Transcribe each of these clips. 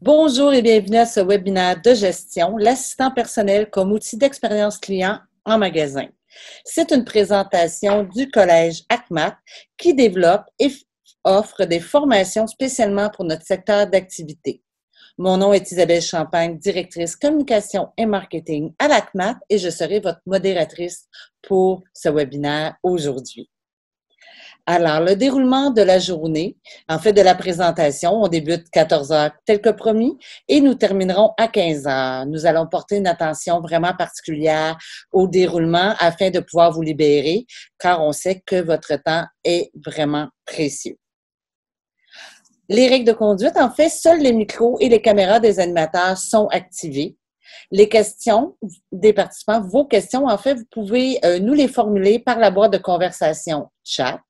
Bonjour et bienvenue à ce webinaire de gestion, l'assistant personnel comme outil d'expérience client en magasin. C'est une présentation du Collège ACMAT qui développe et offre des formations spécialement pour notre secteur d'activité. Mon nom est Isabelle Champagne, directrice communication et marketing à l'ACMAT et je serai votre modératrice pour ce webinaire aujourd'hui. Alors, le déroulement de la journée, en fait de la présentation, on débute 14 heures tel que promis et nous terminerons à 15 heures. Nous allons porter une attention vraiment particulière au déroulement afin de pouvoir vous libérer car on sait que votre temps est vraiment précieux. Les règles de conduite, en fait, seuls les micros et les caméras des animateurs sont activés. Les questions des participants, vos questions, en fait, vous pouvez nous les formuler par la boîte de conversation chat.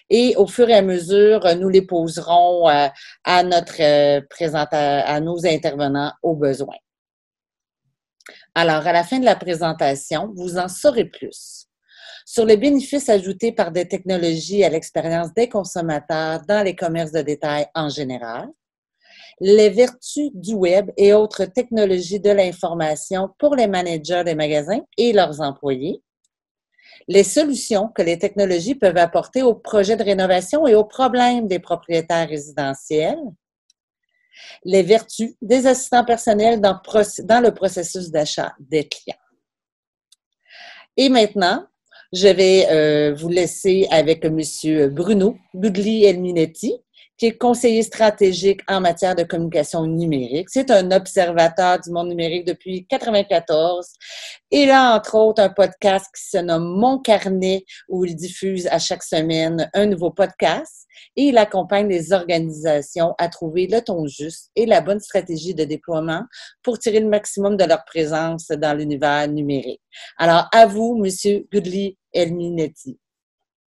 Et au fur et à mesure, nous les poserons à nos intervenants au besoin. Alors, à la fin de la présentation, vous en saurez plus sur les bénéfices ajoutés par des technologies à l'expérience des consommateurs dans les commerces de détail en général, les vertus du web et autres technologies de l'information pour les managers des magasins et leurs employés, les solutions que les technologies peuvent apporter aux projets de rénovation et aux problèmes des propriétaires résidentiels, les vertus des assistants personnels dans le processus d'achat des clients. Et maintenant, je vais vous laisser avec M. Bruno Guglielminetti, qui est conseiller stratégique en matière de communication numérique. C'est un observateur du monde numérique depuis 1994. Il a, entre autres, un podcast qui se nomme Mon Carnet, où il diffuse à chaque semaine un nouveau podcast. Et il accompagne les organisations à trouver le ton juste et la bonne stratégie de déploiement pour tirer le maximum de leur présence dans l'univers numérique. Alors, à vous, M. Guglielminetti.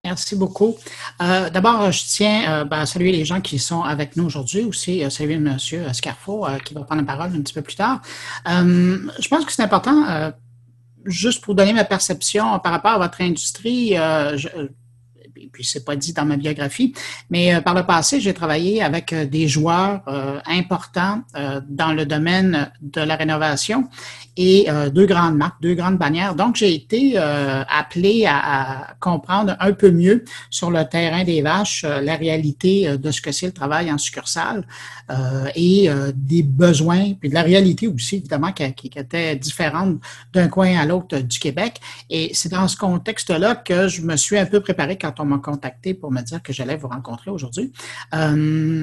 Merci beaucoup. D'abord, je tiens à saluer les gens qui sont avec nous aujourd'hui, aussi saluer M. Scarfo qui va prendre la parole un petit peu plus tard. Je pense que c'est important, juste pour donner ma perception par rapport à votre industrie, et puis c'est pas dit dans ma biographie, mais par le passé, j'ai travaillé avec des joueurs importants dans le domaine de la rénovation et deux grandes marques, deux grandes bannières. Donc, j'ai été appelé à comprendre un peu mieux sur le terrain des vaches la réalité de ce que c'est le travail en succursale et des besoins, puis de la réalité aussi, évidemment, qui était différente d'un coin à l'autre du Québec. Et c'est dans ce contexte-là que je me suis un peu préparé quand on m'a contacté pour me dire que j'allais vous rencontrer aujourd'hui. Cela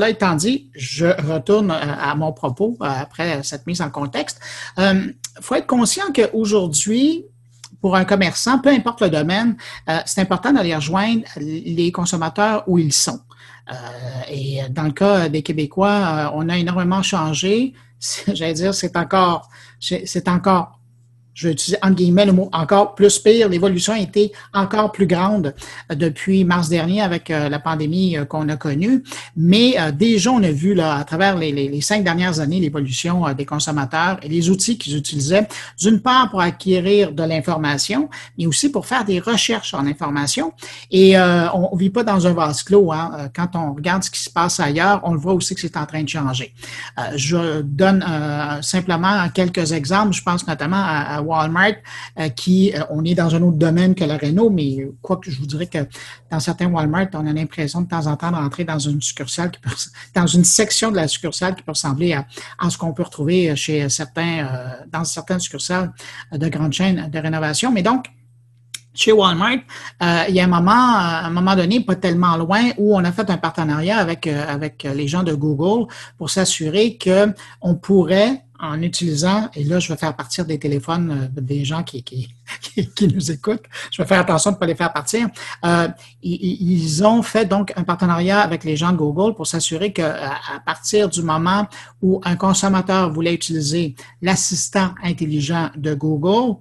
étant dit, je retourne à mon propos après cette mise en contexte. Faut être conscient qu'aujourd'hui, pour un commerçant, peu importe le domaine, c'est important d'aller rejoindre les consommateurs où ils sont. Et dans le cas des Québécois, on a énormément changé. J'allais dire, c'est encore, je vais utiliser entre guillemets le mot encore plus pire. L'évolution a été encore plus grande depuis mars dernier avec la pandémie qu'on a connue. Mais déjà, on a vu là, à travers les 5 dernières années l'évolution des consommateurs et les outils qu'ils utilisaient, d'une part pour acquérir de l'information, mais aussi pour faire des recherches en information. Et on ne vit pas dans un vase clos. Hein. Quand on regarde ce qui se passe ailleurs, on le voit aussi que c'est en train de changer. Je donne simplement quelques exemples. Je pense notamment à Walmart, on est dans un autre domaine que la réno, mais quoique je vous dirais que dans certains Walmart, on a l'impression de temps en temps de rentrer dans une succursale, dans une section de la succursale qui peut ressembler à ce qu'on peut retrouver chez dans certaines succursales de grandes chaînes de rénovation. Mais donc, chez Walmart, il y a un moment donné, pas tellement loin, où on a fait un partenariat avec les gens de Google pour s'assurer qu'on pourrait, en utilisant, et là, je vais faire partir des téléphones des gens qui nous écoutent. Je vais faire attention de ne pas les faire partir. Ils ont fait donc un partenariat avec les gens de Google pour s'assurer qu'à partir du moment où un consommateur voulait utiliser l'assistant intelligent de Google,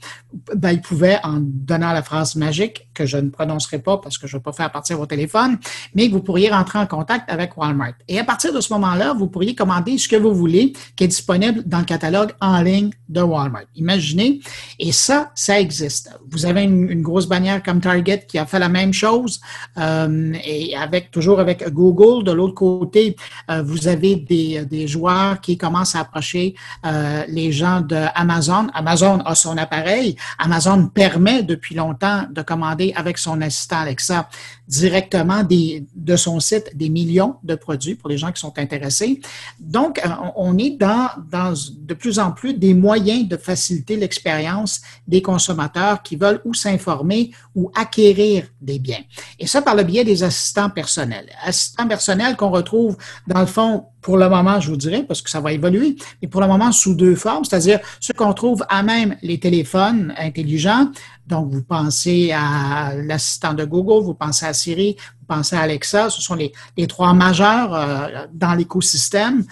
il pouvait, en donnant la phrase magique, que je ne prononcerai pas parce que je ne vais pas faire partir vos téléphones, mais que vous pourriez rentrer en contact avec Walmart. Et à partir de ce moment-là, vous pourriez commander ce que vous voulez qui est disponible dans le catalogue en ligne de Walmart. Imaginez, et ça existe. existe. Vous avez une grosse bannière comme Target qui a fait la même chose et toujours avec Google. De l'autre côté, vous avez des joueurs qui commencent à approcher les gens de Amazon. Amazon a son appareil. Amazon permet depuis longtemps de commander avec son assistant Alexa directement de son site des millions de produits pour les gens qui sont intéressés. Donc, on est dans de plus en plus des moyens de faciliter l'expérience des consommateurs qui veulent ou s'informer ou acquérir des biens. Et ça par le biais des assistants personnels. Assistants personnels qu'on retrouve dans le fond, pour le moment, je vous dirais, parce que ça va évoluer, mais pour le moment sous deux formes, c'est-à-dire ceux qu'on trouve à même les téléphones intelligents. Donc, vous pensez à l'assistant de Google, vous pensez à Siri, vous pensez à Alexa, ce sont les trois majeurs dans l'écosystème.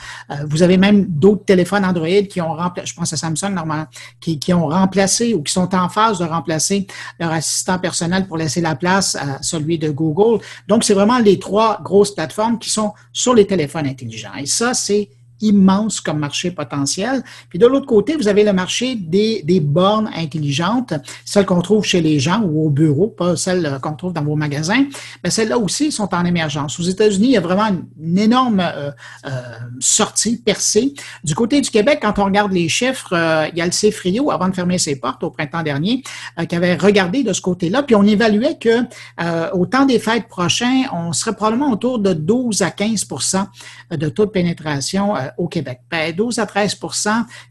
Vous avez même d'autres téléphones Android qui ont remplacé, je pense à Samsung normalement, qui ont remplacé ou qui sont en phase de remplacer leur assistant personnel pour laisser la place à celui de Google. Donc, c'est vraiment les trois grosses plateformes qui sont sur les téléphones intelligents. Et ça, c'est immense comme marché potentiel. Puis de l'autre côté, vous avez le marché des bornes intelligentes, celles qu'on trouve chez les gens ou au bureau, pas celles qu'on trouve dans vos magasins. Mais celles-là aussi sont en émergence. Aux États-Unis, il y a vraiment une énorme sortie, percée. Du côté du Québec, quand on regarde les chiffres, il y a le CFRIO, avant de fermer ses portes au printemps dernier, qui avait regardé de ce côté-là, puis on évaluait que au temps des fêtes prochains, on serait probablement autour de 12 à 15 de taux de pénétration au Québec. 12 à 13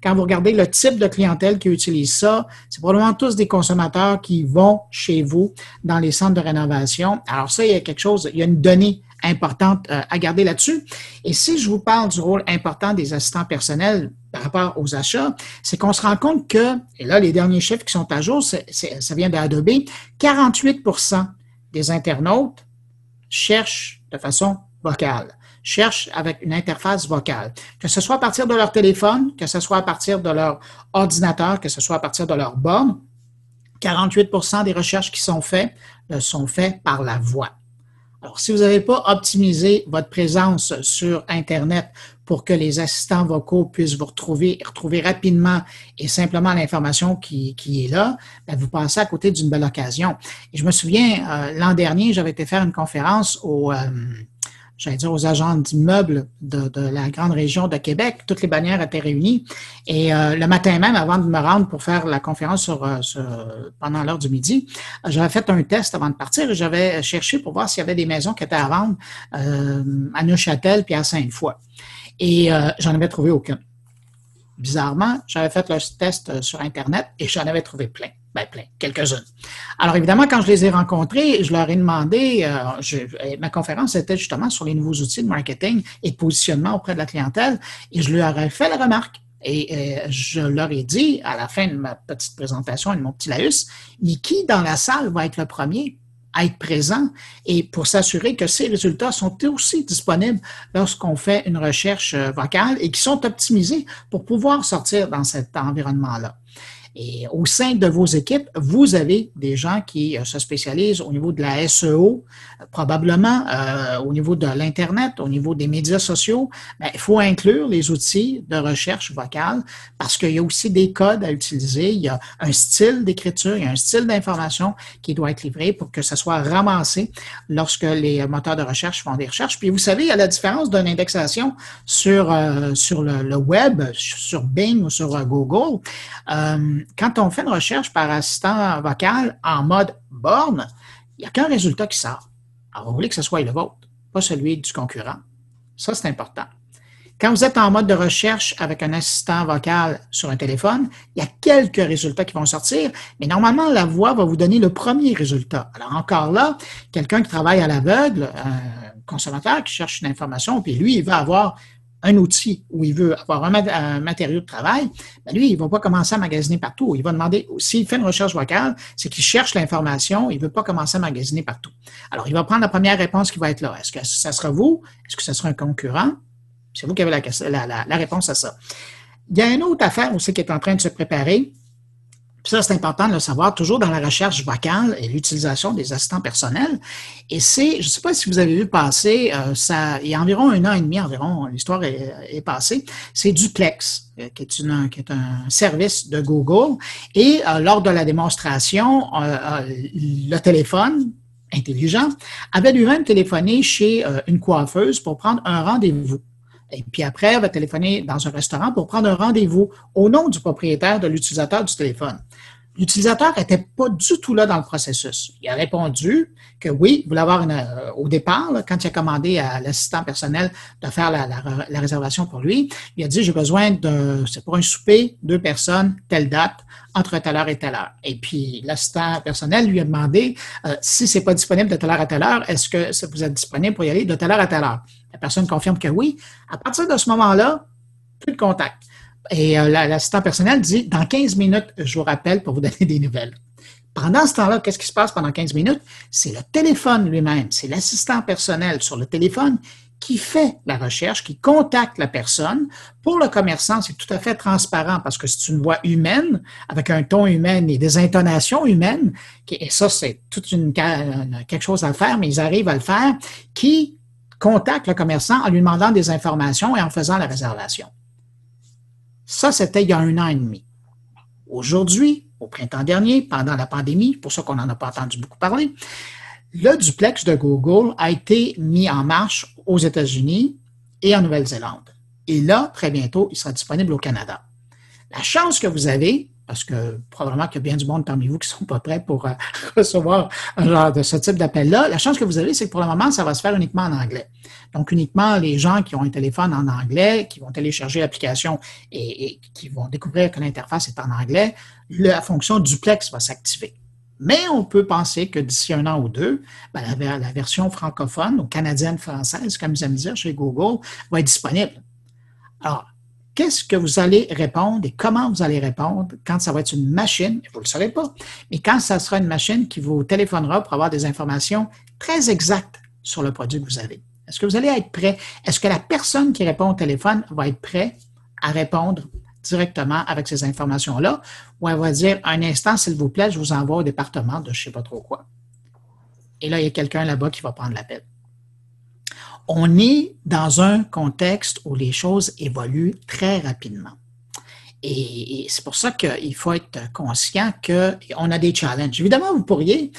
quand vous regardez le type de clientèle qui utilise ça, c'est probablement tous des consommateurs qui vont chez vous dans les centres de rénovation. Alors ça, il y a quelque chose, il y a une donnée importante à garder là-dessus. Et si je vous parle du rôle important des assistants personnels par rapport aux achats, c'est qu'on se rend compte que, et là, les derniers chiffres qui sont à jour, ça vient d'Adobe, 48 des internautes cherchent de façon vocale, cherchent avec une interface vocale, que ce soit à partir de leur téléphone, que ce soit à partir de leur ordinateur, que ce soit à partir de leur borne. 48 des recherches qui sont faites par la voix. Alors, si vous n'avez pas optimisé votre présence sur Internet pour que les assistants vocaux puissent vous retrouver rapidement et simplement l'information qui est là, bien, vous passez à côté d'une belle occasion. Et je me souviens, l'an dernier, j'avais été faire une conférence aux agents d'immeubles de la grande région de Québec. Toutes les bannières étaient réunies. Et le matin même, avant de me rendre pour faire la conférence pendant l'heure du midi, j'avais fait un test avant de partir et j'avais cherché pour voir s'il y avait des maisons qui étaient à vendre à Neuchâtel puis à Sainte-Foy. Et j'en avais trouvé aucune. Bizarrement, j'avais fait le test sur Internet et j'en avais trouvé plein. Plein, quelques-unes. Alors, évidemment, quand je les ai rencontrés, je leur ai demandé, ma conférence était justement sur les nouveaux outils de marketing et de positionnement auprès de la clientèle, et je leur ai fait la remarque. Et je leur ai dit, à la fin de ma petite présentation et de mon petit laïus, mais qui dans la salle va être le premier à être présent et pour s'assurer que ces résultats sont aussi disponibles lorsqu'on fait une recherche vocale et qui sont optimisés pour pouvoir sortir dans cet environnement-là. Et au sein de vos équipes, vous avez des gens qui se spécialisent au niveau de la SEO, probablement au niveau de l'Internet, au niveau des médias sociaux. Bien, il faut inclure les outils de recherche vocale parce qu'il y a aussi des codes à utiliser. Il y a un style d'écriture, il y a un style d'information qui doit être livré pour que ça soit ramassé lorsque les moteurs de recherche font des recherches. Puis vous savez, il y a la différence d'une indexation sur le web, sur Bing ou sur Google. Quand on fait une recherche par assistant vocal en mode borne, il n'y a qu'un résultat qui sort. Alors, vous voulez que ce soit le vôtre, pas celui du concurrent. Ça, c'est important. Quand vous êtes en mode de recherche avec un assistant vocal sur un téléphone, il y a quelques résultats qui vont sortir, mais normalement, la voix va vous donner le premier résultat. Alors, encore là, quelqu'un qui travaille à l'aveugle, un consommateur qui cherche une information, puis lui, il va avoir un outil où il veut avoir un matériau de travail, bien lui, il ne va pas commencer à magasiner partout. Il va demander, s'il fait une recherche vocale, c'est qu'il cherche l'information, il ne veut pas commencer à magasiner partout. Alors, il va prendre la première réponse qui va être là. Est-ce que ça sera vous? Est-ce que ça sera un concurrent? C'est vous qui avez la réponse à ça. Il y a une autre affaire aussi qui est en train de se préparer. Ça, c'est important de le savoir, toujours dans la recherche vocale et l'utilisation des assistants personnels. Et je ne sais pas si vous avez vu passer, il y a environ 1 an et demi environ, l'histoire est passée, c'est Duplex, qui est un service de Google. Et lors de la démonstration, le téléphone intelligent avait lui-même téléphoné chez une coiffeuse pour prendre un rendez-vous. Et puis après, elle va téléphoner dans un restaurant pour prendre un rendez-vous au nom du propriétaire de l'utilisateur du téléphone. L'utilisateur n'était pas du tout là dans le processus. Il a répondu que oui, il voulait avoir au départ, là, quand il a commandé à l'assistant personnel de faire la réservation pour lui, il a dit, j'ai besoin c'est pour un souper, 2 personnes, telle date, entre telle heure et telle heure. Et puis, l'assistant personnel lui a demandé, si c'est pas disponible de telle heure à telle heure, est-ce que vous êtes disponible pour y aller de telle heure à telle heure? La personne confirme que oui. À partir de ce moment-là, plus de contact. Et l'assistant personnel dit, dans 15 minutes, je vous rappelle pour vous donner des nouvelles. Pendant ce temps-là, qu'est-ce qui se passe pendant 15 minutes? C'est le téléphone lui-même, c'est l'assistant personnel sur le téléphone qui fait la recherche, qui contacte la personne. Pour le commerçant, c'est tout à fait transparent parce que c'est une voix humaine, avec un ton humain et des intonations humaines. Et ça, c'est quelque chose à faire, mais ils arrivent à le faire, qui contacte le commerçant en lui demandant des informations et en faisant la réservation. Ça, c'était il y a 1 an et demi. Aujourd'hui, au printemps dernier, pendant la pandémie, pour ça qu'on n'en a pas entendu beaucoup parler, le duplex de Google a été mis en marche aux États-Unis et en Nouvelle-Zélande. Et là, très bientôt, il sera disponible au Canada. La chance que vous avez, parce que probablement qu'il y a bien du monde parmi vous qui ne sont pas prêts pour recevoir un genre de ce type d'appel-là, la chance que vous avez, c'est que pour le moment, ça va se faire uniquement en anglais. Donc, uniquement les gens qui ont un téléphone en anglais, qui vont télécharger l'application et qui vont découvrir que l'interface est en anglais, la fonction duplex va s'activer. Mais on peut penser que d'ici 1 an ou 2, la version francophone ou canadienne-française, comme ils aiment dire chez Google, va être disponible. Alors, qu'est-ce que vous allez répondre et comment vous allez répondre quand ça va être une machine, vous ne le saurez pas, mais quand ça sera une machine qui vous téléphonera pour avoir des informations très exactes sur le produit que vous avez? Est-ce que vous allez être prêt? Est-ce que la personne qui répond au téléphone va être prête à répondre directement avec ces informations-là, ou elle va dire, un instant, s'il vous plaît, je vous envoie au département de je ne sais pas trop quoi. Et là, il y a quelqu'un là-bas qui va prendre l'appel. On est dans un contexte où les choses évoluent très rapidement. Et c'est pour ça qu'il faut être conscient qu'on a des challenges. Évidemment, vous pourriez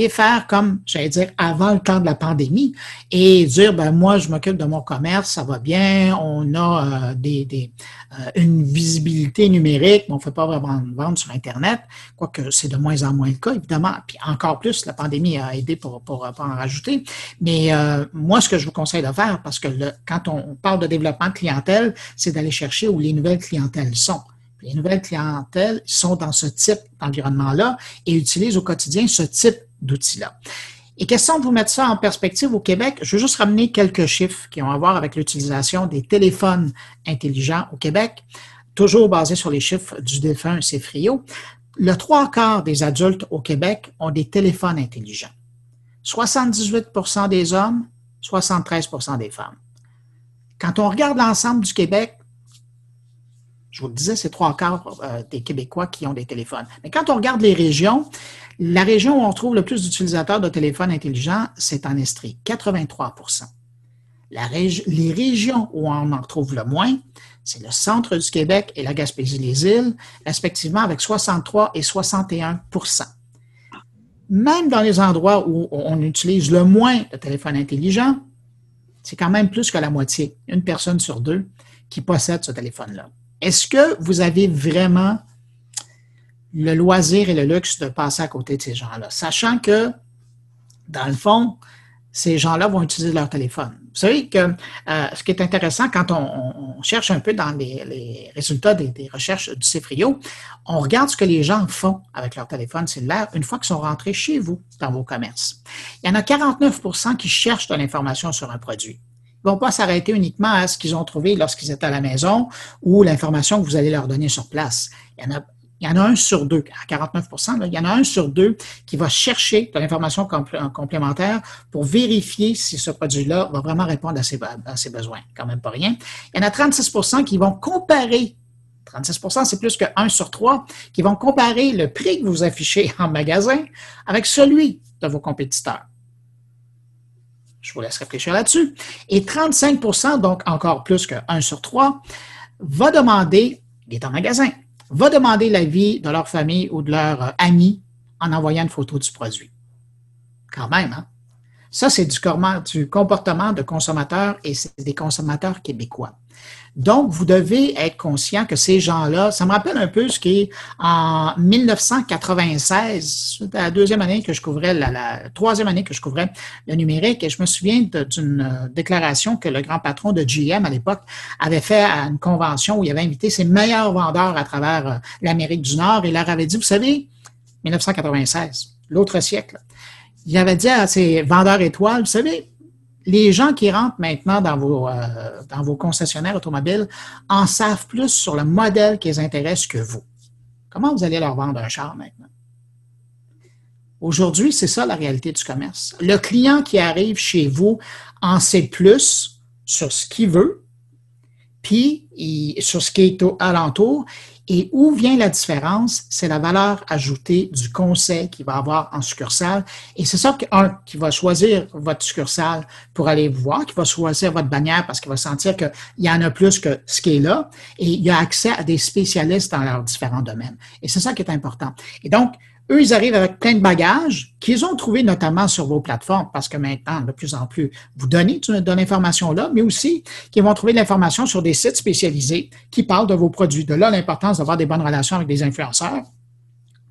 faire comme, j'allais dire, avant le temps de la pandémie et dire, moi, je m'occupe de mon commerce, ça va bien, on a une visibilité numérique, mais on ne fait pas vraiment vendre sur Internet, quoique c'est de moins en moins le cas, évidemment. Puis encore plus, la pandémie a aidé pour en rajouter. Mais moi, ce que je vous conseille de faire, parce que quand on parle de développement de clientèle, c'est d'aller chercher où les nouvelles clientèles sont. Les nouvelles clientèles sont dans ce type d'environnement-là et utilisent au quotidien ce type d'outils-là. Et question de vous mettre ça en perspective au Québec, je veux juste ramener quelques chiffres qui ont à voir avec l'utilisation des téléphones intelligents au Québec, toujours basés sur les chiffres du défunt CFRIO. Le 3/4 des adultes au Québec ont des téléphones intelligents. 78% des hommes, 73% des femmes. Quand on regarde l'ensemble du Québec, je vous le disais, c'est 3/4 des Québécois qui ont des téléphones. Mais quand on regarde les régions, la région où on trouve le plus d'utilisateurs de téléphones intelligents, c'est en Estrie, 83%. Les régions où on en trouve le moins, c'est le centre du Québec et la Gaspésie-les-Îles, respectivement avec 63 et 61%. Même dans les endroits où on utilise le moins de téléphones intelligents, c'est quand même plus que la moitié, 1 personne sur 2 qui possède ce téléphone-là. Est-ce que vous avez vraiment le loisir et le luxe de passer à côté de ces gens-là, sachant que, dans le fond, ces gens-là vont utiliser leur téléphone? Vous savez que ce qui est intéressant, quand on cherche un peu dans les résultats des recherches du CFRIO, on regarde ce que les gens font avec leur téléphone cellulaire une fois qu'ils sont rentrés chez vous, dans vos commerces. Il y en a 49% qui cherchent de l'information sur un produit. Ils ne vont pas s'arrêter uniquement à ce qu'ils ont trouvé lorsqu'ils étaient à la maison ou l'information que vous allez leur donner sur place. Il y en a 1 sur 2, à 49%, il y en a 1 sur 2 qui va chercher de l'information complémentaire pour vérifier si ce produit-là va vraiment répondre à ses besoins. Quand même pas rien. Il y en a 36% qui vont comparer 36 c'est plus que 1 sur 3 qui vont comparer le prix que vous affichez en magasin avec celui de vos compétiteurs. Je vous laisse réfléchir là-dessus. Et 35 donc encore plus que 1 sur 3, va demander, il est en magasin, va demander l'avis de leur famille ou de leurs amis en envoyant une photo du produit. Quand même, hein? Ça, c'est du comportement de consommateurs et c'est des consommateurs québécois. Donc, vous devez être conscient que ces gens-là, ça me rappelle un peu ce qui est en 1996, la deuxième année que je couvrais, la troisième année que je couvrais le numérique, et je me souviens d'une déclaration que le grand patron de GM à l'époque avait fait à une convention où il avait invité ses meilleurs vendeurs à travers l'Amérique du Nord et leur avait dit, vous savez, 1996, l'autre siècle, il avait dit à ses vendeurs étoiles, vous savez, les gens qui rentrent maintenant dans vos concessionnaires automobiles en savent plus sur le modèle qui les intéresse que vous. Comment vous allez leur vendre un char maintenant? Aujourd'hui, c'est ça la réalité du commerce. Le client qui arrive chez vous en sait plus sur ce qu'il veut, puis sur ce qui est alentour. Et où vient la différence? C'est la valeur ajoutée du conseil qu'il va avoir en succursale. Et c'est ça qui va choisir votre succursale pour aller vous voir, qui va choisir votre bannière parce qu'il va sentir qu'il y en a plus que ce qui est là. Et il y a accès à des spécialistes dans leurs différents domaines. Et c'est ça qui est important. Et donc, eux, ils arrivent avec plein de bagages qu'ils ont trouvés notamment sur vos plateformes parce que maintenant, de plus en plus, vous donnez de l'information là, mais aussi qu'ils vont trouver de l'information sur des sites spécialisés qui parlent de vos produits. De là, l'importance d'avoir des bonnes relations avec des influenceurs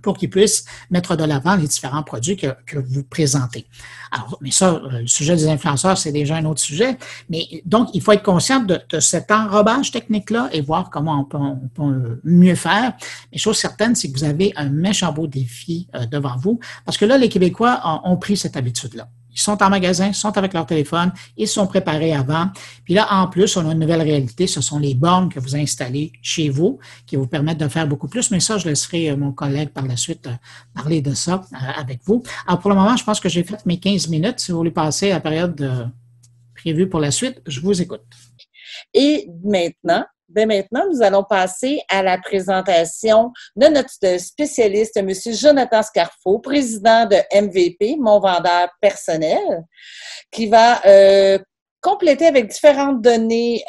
pour qu'ils puissent mettre de l'avant les différents produits que vous présentez. Alors, mais ça, le sujet des influenceurs, c'est déjà un autre sujet. Mais donc, il faut être conscient de cet enrobage technique-là et voir comment on peut mieux faire. Mais chose certaine, c'est que vous avez un méchant beau défi devant vous parce que là, les Québécois ont pris cette habitude-là. Ils sont en magasin, ils sont avec leur téléphone, ils se sont préparés avant. Puis là, en plus, on a une nouvelle réalité, ce sont les bornes que vous installez chez vous qui vous permettent de faire beaucoup plus. Mais ça, je laisserai mon collègue par la suite parler de ça avec vous. Alors, pour le moment, je pense que j'ai fait mes 15 minutes. Si vous voulez passer à la période prévue pour la suite, je vous écoute. Et maintenant, nous allons passer à la présentation de notre spécialiste, M. Jonathan Scarfo, président de MVP, mon vendeur personnel, qui va compléter avec différentes données,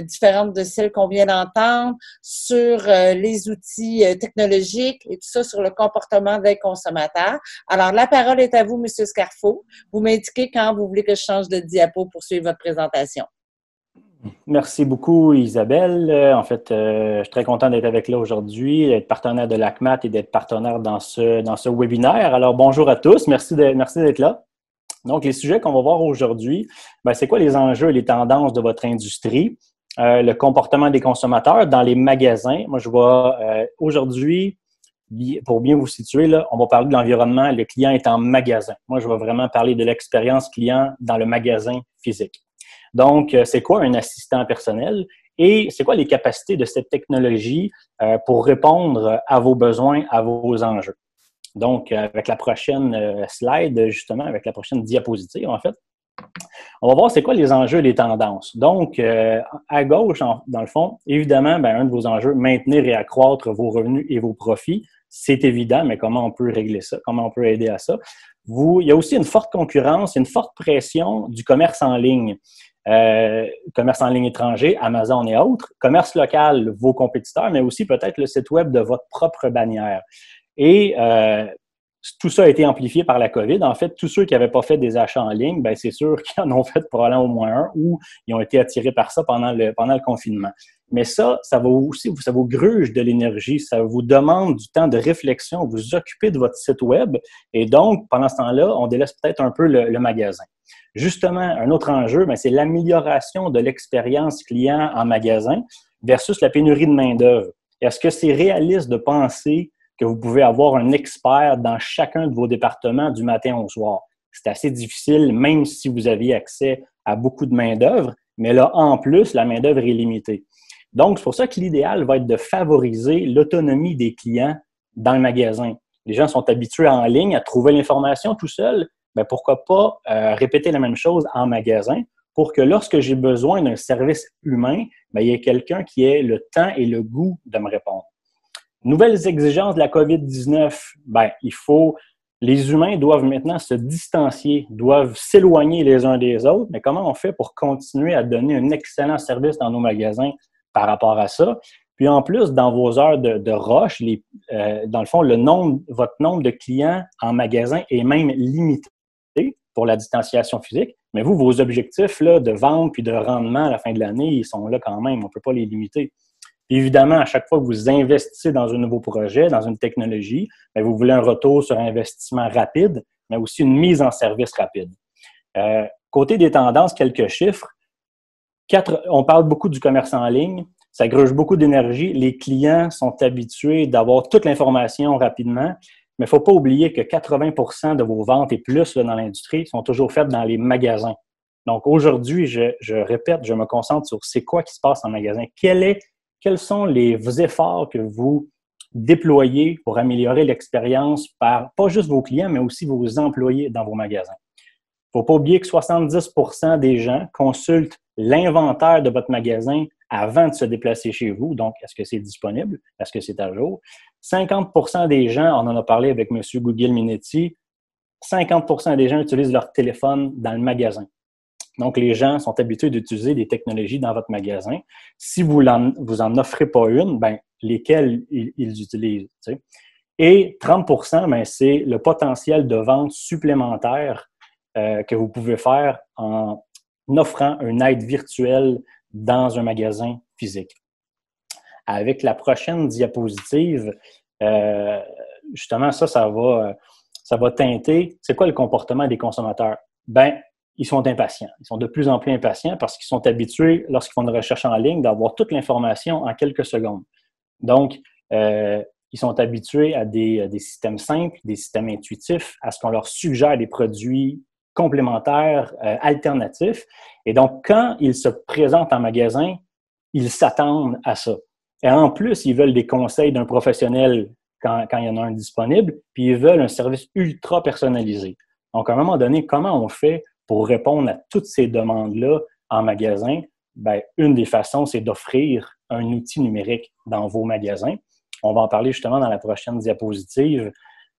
différentes de celles qu'on vient d'entendre, sur les outils technologiques et tout ça sur le comportement des consommateurs. Alors, la parole est à vous, M. Scarfo. Vous m'indiquez quand vous voulez que je change de diapo pour suivre votre présentation. Merci beaucoup, Isabelle. En fait, je suis très content d'être avec là aujourd'hui, d'être partenaire de l'ACMAT et d'être partenaire dans ce webinaire. Alors, bonjour à tous. Merci d'être là. Donc, les sujets qu'on va voir aujourd'hui, c'est quoi les enjeux et les tendances de votre industrie, le comportement des consommateurs dans les magasins. Moi, je vais aujourd'hui, pour bien vous situer, là, on va parler de l'environnement. Le client est en magasin. Moi, je vais vraiment parler de l'expérience client dans le magasin physique. Donc, c'est quoi un assistant personnel et c'est quoi les capacités de cette technologie pour répondre à vos besoins, à vos enjeux. Donc, avec la prochaine slide, justement, avec la prochaine diapositive, en fait, on va voir c'est quoi les enjeux et les tendances. Donc, à gauche, dans le fond, évidemment, un de vos enjeux, maintenir et accroître vos revenus et vos profits. C'est évident, mais comment on peut régler ça? Comment on peut aider à ça? Il y a aussi une forte concurrence, une forte pression du commerce en ligne. Commerce en ligne étranger, Amazon et autres, commerce local, vos compétiteurs, mais aussi peut-être le site web de votre propre bannière. Et tout ça a été amplifié par la COVID. En fait, tous ceux qui n'avaient pas fait des achats en ligne, c'est sûr qu'ils en ont fait probablement au moins un ou ils ont été attirés par ça pendant le confinement. Mais ça vous gruge de l'énergie, ça vous demande du temps de réflexion, vous occupez de votre site web et donc, pendant ce temps-là, on délaisse peut-être un peu le magasin. Justement, un autre enjeu, c'est l'amélioration de l'expérience client en magasin versus la pénurie de main-d'œuvre. Est-ce que c'est réaliste de penser que vous pouvez avoir un expert dans chacun de vos départements du matin au soir? C'est assez difficile, même si vous aviez accès à beaucoup de main-d'œuvre, mais là, en plus, la main-d'œuvre est limitée. Donc, c'est pour ça que l'idéal va être de favoriser l'autonomie des clients dans le magasin. Les gens sont habitués en ligne à trouver l'information tout seuls. Pourquoi pas répéter la même chose en magasin pour que lorsque j'ai besoin d'un service humain, bien, il y ait quelqu'un qui ait le temps et le goût de me répondre. Nouvelles exigences de la COVID-19, bien, les humains doivent maintenant se distancier, doivent s'éloigner les uns des autres, mais comment on fait pour continuer à donner un excellent service dans nos magasins par rapport à ça? Puis en plus, dans vos heures de rush, dans le fond, votre nombre de clients en magasin est même limité pour la distanciation physique, mais vous, vos objectifs là, de vente puis de rendement à la fin de l'année, ils sont là quand même, on ne peut pas les limiter. Puis évidemment, à chaque fois que vous investissez dans un nouveau projet, dans une technologie, bien, vous voulez un retour sur investissement rapide, mais aussi une mise en service rapide. Côté des tendances, quelques chiffres. On parle beaucoup du commerce en ligne. Ça gruge beaucoup d'énergie. Les clients sont habitués d'avoir toute l'information rapidement, mais il ne faut pas oublier que 80% de vos ventes et plus là, dans l'industrie sont toujours faites dans les magasins. Donc aujourd'hui, je répète, je me concentre sur c'est quoi qui se passe en magasin. Quels sont les efforts que vous déployez pour améliorer l'expérience par pas juste vos clients, mais aussi vos employés dans vos magasins. Il ne faut pas oublier que 70% des gens consultent l'inventaire de votre magasin avant de se déplacer chez vous. Donc, est-ce que c'est disponible? Est-ce que c'est à jour? 50% des gens, on en a parlé avec M. Guglielminetti, 50% des gens utilisent leur téléphone dans le magasin. Donc, les gens sont habitués d'utiliser des technologies dans votre magasin. Si vous en offrez pas une, ben lesquelles ils utilisent. Tu sais. Et 30%, ben, c'est le potentiel de vente supplémentaire que vous pouvez faire en offrant une aide virtuelle dans un magasin physique. Avec la prochaine diapositive, justement, ça va teinter. C'est quoi le comportement des consommateurs? Ben, ils sont impatients. Ils sont de plus en plus impatients parce qu'ils sont habitués, lorsqu'ils font une recherche en ligne, d'avoir toute l'information en quelques secondes. Donc, ils sont habitués à des systèmes simples, des systèmes intuitifs, à ce qu'on leur suggère des produits complémentaires, alternatifs. Et donc, quand ils se présentent en magasin, ils s'attendent à ça. Et en plus, ils veulent des conseils d'un professionnel quand il y en a un disponible, puis ils veulent un service ultra personnalisé. Donc, à un moment donné, comment on fait pour répondre à toutes ces demandes-là en magasin? Bien, une des façons, c'est d'offrir un outil numérique dans vos magasins. On va en parler justement dans la prochaine diapositive.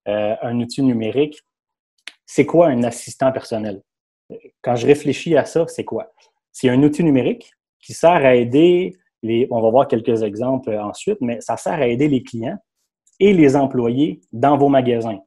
Un outil numérique, c'est quoi un assistant personnel? Quand je réfléchis à ça, c'est quoi? C'est un outil numérique qui sert à aider on va voir quelques exemples ensuite, mais ça sert à aider les clients et les employés dans vos magasins.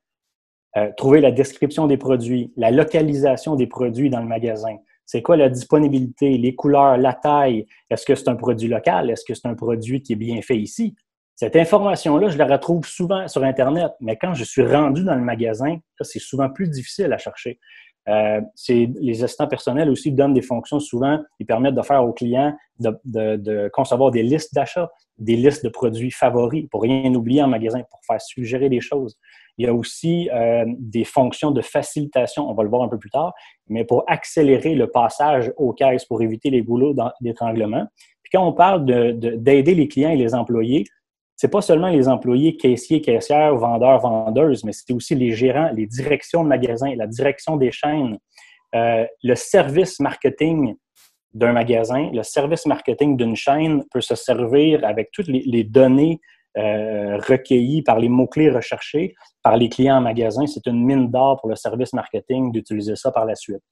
Trouver la description des produits, la localisation des produits dans le magasin. C'est quoi la disponibilité, les couleurs, la taille? Est-ce que c'est un produit local? Est-ce que c'est un produit qui est bien fait ici? Cette information-là, je la retrouve souvent sur Internet, mais quand je suis rendu dans le magasin, c'est souvent plus difficile à chercher. Les assistants personnels aussi donnent des fonctions souvent, ils permettent de faire aux clients de concevoir des listes d'achat, des listes de produits favoris pour rien oublier en magasin, pour faire suggérer des choses. Il y a aussi des fonctions de facilitation, on va le voir un peu plus tard, mais pour accélérer le passage aux caisses, pour éviter les goulots d'étranglement. Puis quand on parle d'aider les clients et les employés, c'est pas seulement les employés caissiers, caissières, vendeurs, vendeuses, mais c'est aussi les gérants, les directions de magasins, la direction des chaînes, le service marketing d'un magasin, le service marketing d'une chaîne peut se servir avec toutes les données recueillies par les mots-clés recherchés par les clients en magasin. C'est une mine d'or pour le service marketing d'utiliser ça par la suite.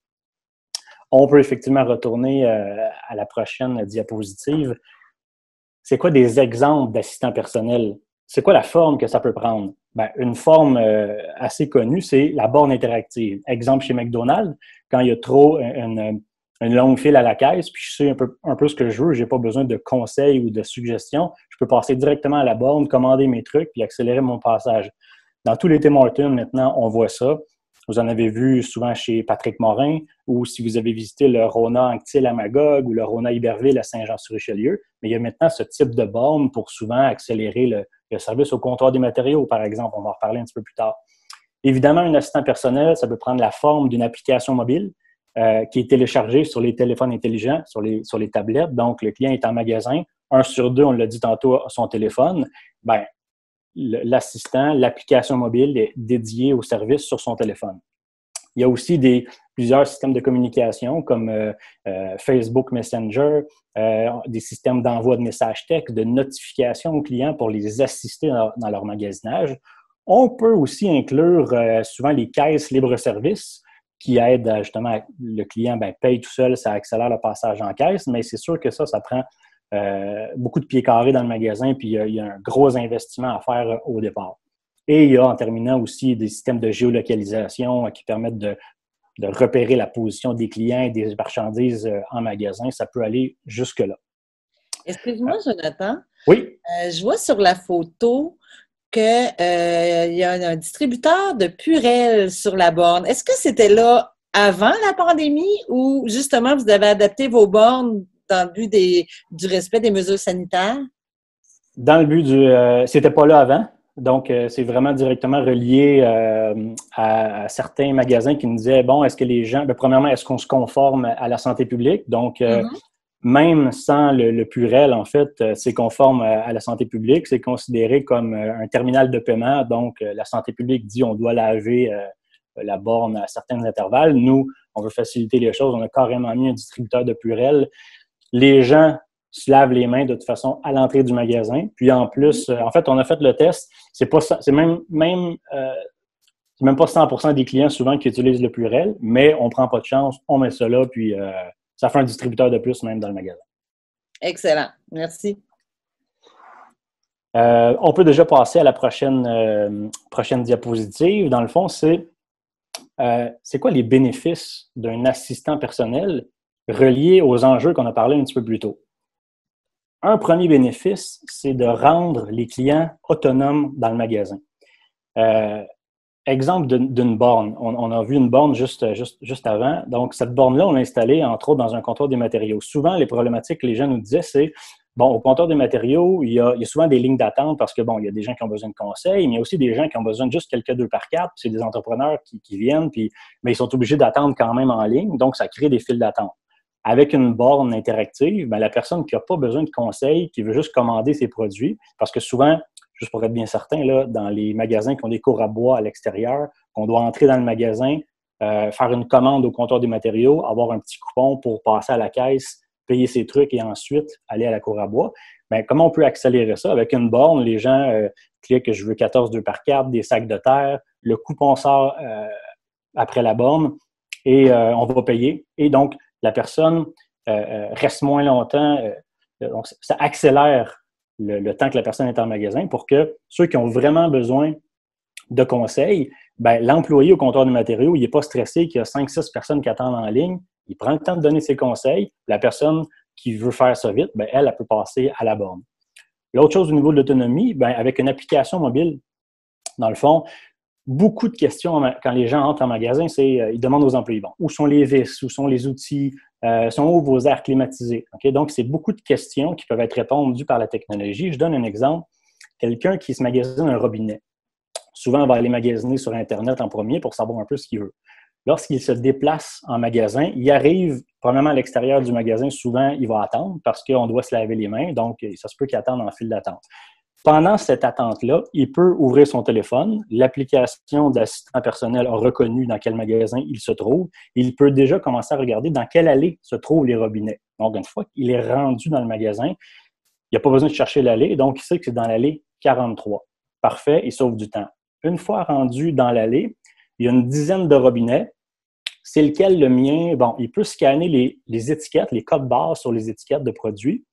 On peut effectivement retourner à la prochaine diapositive. C'est quoi des exemples d'assistants personnels? C'est quoi la forme que ça peut prendre? Ben, une forme assez connue, c'est la borne interactive. Exemple chez McDonald's, quand il y a trop une longue file à la caisse, puis je sais un peu ce que je veux, je n'ai pas besoin de conseils ou de suggestions, je peux passer directement à la borne, commander mes trucs, puis accélérer mon passage. Dans tous les Tim Hortons, maintenant, on voit ça. Vous en avez vu souvent chez Patrick Morin, ou si vous avez visité le Rona Anctil à Magog ou le Rona Iberville à Saint-Jean-sur-Richelieu. Mais il y a maintenant ce type de borne pour souvent accélérer le service au comptoir des matériaux, par exemple. On va en reparler un petit peu plus tard. Évidemment, un assistant personnel, ça peut prendre la forme d'une application mobile qui est téléchargée sur les téléphones intelligents, sur les tablettes. Donc, le client est en magasin. 1 sur 2, on l'a dit tantôt, a son téléphone. Bien, l'assistant, l'application mobile est dédiée au service sur son téléphone. Il y a aussi plusieurs systèmes de communication comme Facebook Messenger, des systèmes d'envoi de messages textes, de notification aux clients pour les assister dans leur magasinage. On peut aussi inclure souvent les caisses libre-service qui aident justement le client paye tout seul, ça accélère le passage en caisse, mais c'est sûr que ça prend beaucoup de pieds carrés dans le magasin, puis il y a un gros investissement à faire au départ. Et il y a en terminant aussi des systèmes de géolocalisation qui permettent de repérer la position des clients et des marchandises en magasin. Ça peut aller jusque-là. Excuse-moi, Jonathan. Oui. Je vois sur la photo qu'il y a un distributeur de Purell sur la borne. Est-ce que c'était là avant la pandémie ou justement vous avez adapté vos bornes dans le but du respect des mesures sanitaires? Dans le but c'était pas là avant. Donc, c'est vraiment directement relié à certains magasins qui nous disaient, bon, est-ce que les gens, premièrement, est-ce qu'on se conforme à la santé publique? Donc, même sans le Purell, en fait, c'est conforme à la santé publique. C'est considéré comme un terminal de paiement. Donc, la santé publique dit on doit laver la borne à certains intervalles. Nous, on veut faciliter les choses. On a carrément mis un distributeur de Purell. Les gens se lavent les mains de toute façon à l'entrée du magasin. Puis en plus, en fait, on a fait le test. C'est même pas 100% des clients souvent qui utilisent le Purell, mais on prend pas de chance, on met ça là, puis ça fait un distributeur de plus même dans le magasin. Excellent. Merci. On peut déjà passer à la prochaine diapositive. Dans le fond, c'est quoi les bénéfices d'un assistant personnel reliés aux enjeux qu'on a parlé un petit peu plus tôt? Un premier bénéfice, c'est de rendre les clients autonomes dans le magasin. Exemple d'une borne. On a vu une borne juste avant. Donc, cette borne-là, on l'a installée, entre autres, dans un comptoir des matériaux. Souvent, les problématiques que les gens nous disaient, c'est, bon, au comptoir des matériaux, il y a souvent des lignes d'attente parce que, bon, il y a des gens qui ont besoin de conseils, mais il y a aussi des gens qui ont besoin de juste quelques 2x4. C'est des entrepreneurs qui viennent, mais ils sont obligés d'attendre quand même en ligne. Donc, ça crée des files d'attente. Avec une borne interactive, la personne qui n'a pas besoin de conseils, qui veut juste commander ses produits, parce que souvent, juste pour être bien certain, là, dans les magasins qui ont des cours à bois à l'extérieur, qu'on doit entrer dans le magasin, faire une commande au comptoir des matériaux, avoir un petit coupon pour passer à la caisse, payer ses trucs et ensuite aller à la cour à bois. Comment on peut accélérer ça? Avec une borne, les gens cliquent « Je veux 14 2x4, des sacs de terre », le coupon sort après la borne et on va payer. Et donc, la personne reste moins longtemps. Donc, ça accélère le temps que la personne est en magasin pour que ceux qui ont vraiment besoin de conseils, l'employé au comptoir des matériaux, il n'est pas stressé qu'il y a 5-6 personnes qui attendent en ligne. Il prend le temps de donner ses conseils. La personne qui veut faire ça vite, elle peut passer à la borne. L'autre chose au niveau de l'autonomie, avec une application mobile, dans le fond, beaucoup de questions quand les gens entrent en magasin, c'est ils demandent aux employés, bon, où sont les vis, où sont les outils, sont où vos aires climatisées. Okay? Donc, c'est beaucoup de questions qui peuvent être répondues par la technologie. Je donne un exemple. Quelqu'un qui se magasine un robinet, souvent va aller magasiner sur Internet en premier pour savoir un peu ce qu'il veut. Lorsqu'il se déplace en magasin, il arrive probablement à l'extérieur du magasin. Souvent, il va attendre parce qu'on doit se laver les mains. Donc, ça se peut qu'il attende en file d'attente. Pendant cette attente-là, il peut ouvrir son téléphone. L'application d'assistant personnel a reconnu dans quel magasin il se trouve. Il peut déjà commencer à regarder dans quelle allée se trouvent les robinets. Donc, une fois qu'il est rendu dans le magasin, il n'a pas besoin de chercher l'allée. Donc, il sait que c'est dans l'allée 43. Parfait, il sauve du temps. Une fois rendu dans l'allée, il y a une dizaine de robinets. C'est lequel le mien? Bon, il peut scanner les étiquettes, les codes barres sur les étiquettes de produits.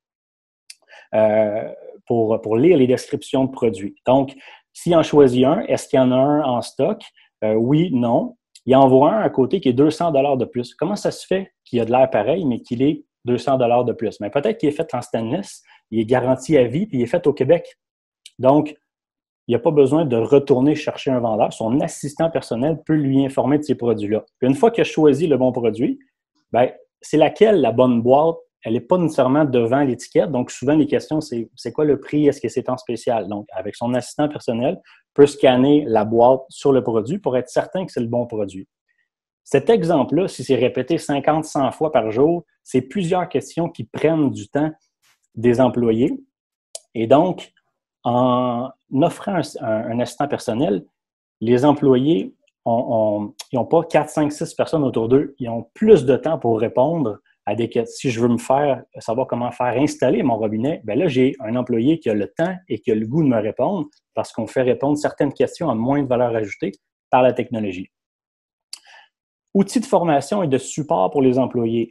Pour lire les descriptions de produits. Donc, s'il en choisit un, est-ce qu'il y en a un en stock? Oui, non. Il en voit un à côté qui est 200 $ de plus. Comment ça se fait qu'il a de l'air pareil, mais qu'il est 200 $ de plus? Mais peut-être qu'il est fait en stainless, il est garanti à vie, puis il est fait au Québec. Donc, il n'y a pas besoin de retourner chercher un vendeur. Son assistant personnel peut lui informer de ces produits-là. Puis une fois qu'il a choisi le bon produit, c'est laquelle la bonne boîte? Elle n'est pas nécessairement devant l'étiquette. Donc, souvent, les questions, c'est quoi le prix? Est-ce que c'est en spécial? Donc, avec son assistant personnel, peut scanner la boîte sur le produit pour être certain que c'est le bon produit. Cet exemple-là, si c'est répété 50-100 fois par jour, c'est plusieurs questions qui prennent du temps des employés. Et donc, en offrant un assistant personnel, les employés ils n'ont pas 4, 5, 6 personnes autour d'eux. Ils ont plus de temps pour répondre à des questions. Si je veux savoir comment faire installer mon robinet, bien là, j'ai un employé qui a le temps et qui a le goût de me répondre parce qu'on fait répondre certaines questions à moins de valeur ajoutée par la technologie. Outils de formation et de support pour les employés.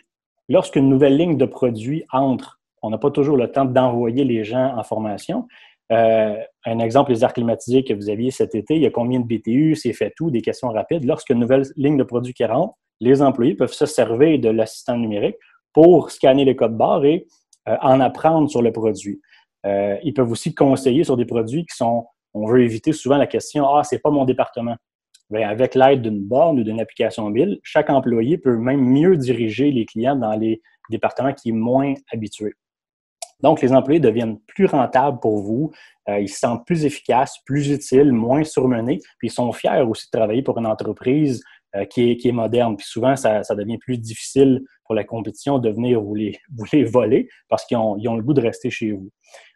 Lorsqu'une nouvelle ligne de produits entre, on n'a pas toujours le temps d'envoyer les gens en formation. Un exemple, les airs climatisés que vous aviez cet été, il y a combien de BTU, c'est fait tout, des questions rapides. Lorsqu'une nouvelle ligne de produits qui rentre, les employés peuvent se servir de l'assistant numérique pour scanner les codes barres et en apprendre sur le produit. Ils peuvent aussi conseiller sur des produits qui sont, on veut éviter souvent la question « Ah, c'est pas mon département ». Bien, avec l'aide d'une borne ou d'une application mobile, chaque employé peut même mieux diriger les clients dans les départements qui sont moins habitués. Donc, les employés deviennent plus rentables pour vous, ils se sentent plus efficaces, plus utiles, moins surmenés, puis ils sont fiers aussi de travailler pour une entreprise qui est moderne. Puis souvent, ça devient plus difficile pour la compétition de venir vous les voler parce qu'ils ont le goût de rester chez vous.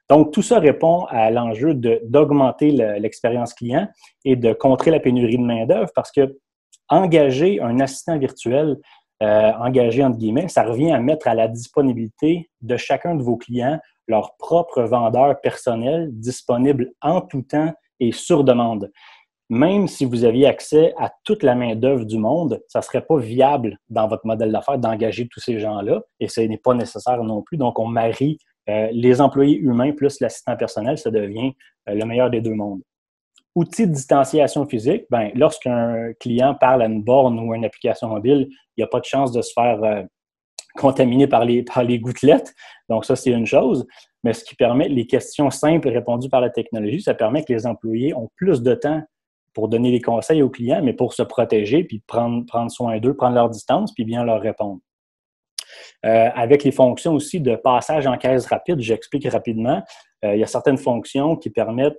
Donc, tout ça répond à l'enjeu d'augmenter l'expérience client et de contrer la pénurie de main-d'œuvre parce que engager un assistant virtuel, engagé entre guillemets, ça revient à mettre à la disponibilité de chacun de vos clients leur propre vendeur personnel disponible en tout temps et sur demande. Même si vous aviez accès à toute la main-d'œuvre du monde, ça ne serait pas viable dans votre modèle d'affaires d'engager tous ces gens-là et ce n'est pas nécessaire non plus. Donc, on marie les employés humains plus l'assistant personnel, ça devient le meilleur des deux mondes. Outils de distanciation physique, bien, lorsqu'un client parle à une borne ou à une application mobile, il n'y a pas de chance de se faire contaminer par les gouttelettes. Donc, ça, c'est une chose. Mais ce qui permet, les questions simples répondues par la technologie, ça permet que les employés ont plus de temps pour donner des conseils aux clients, mais pour se protéger, puis prendre soin d'eux, prendre leur distance, puis bien leur répondre. Avec les fonctions aussi de passage en caisse rapide, j'explique rapidement. Il y a certaines fonctions qui permettent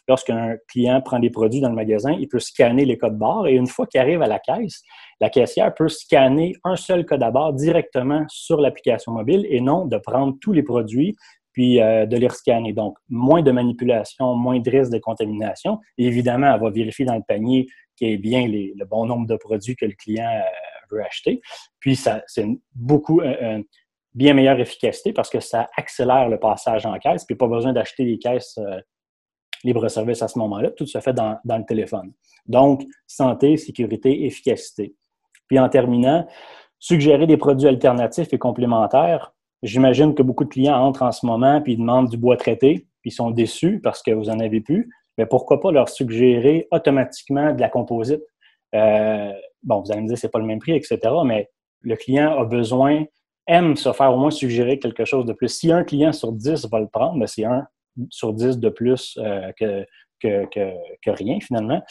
lorsqu'un client prend des produits dans le magasin, il peut scanner les codes barres et une fois qu'il arrive à la caisse, la caissière peut scanner un seul code à barre directement sur l'application mobile et non de prendre tous les produits puis de les rescanner. Donc, moins de manipulation, moins de risque de contamination. Et évidemment, elle va vérifier dans le panier qu'il y ait bien le bon nombre de produits que le client veut acheter. Puis, c'est une bien meilleure efficacité parce que ça accélère le passage en caisse, puis pas besoin d'acheter les caisses libre-service à ce moment-là. Tout se fait dans le téléphone. Donc, santé, sécurité, efficacité. Puis, en terminant, suggérer des produits alternatifs et complémentaires. J'imagine que beaucoup de clients entrent en ce moment puis ils demandent du bois traité, puis ils sont déçus parce que vous n'en avez plus. Mais pourquoi pas leur suggérer automatiquement de la composite? Bon, vous allez me dire que ce n'est pas le même prix, etc., mais le client aime se faire au moins suggérer quelque chose de plus. Si un client sur 10 va le prendre, ben c'est 1 sur 10 de plus que rien, finalement.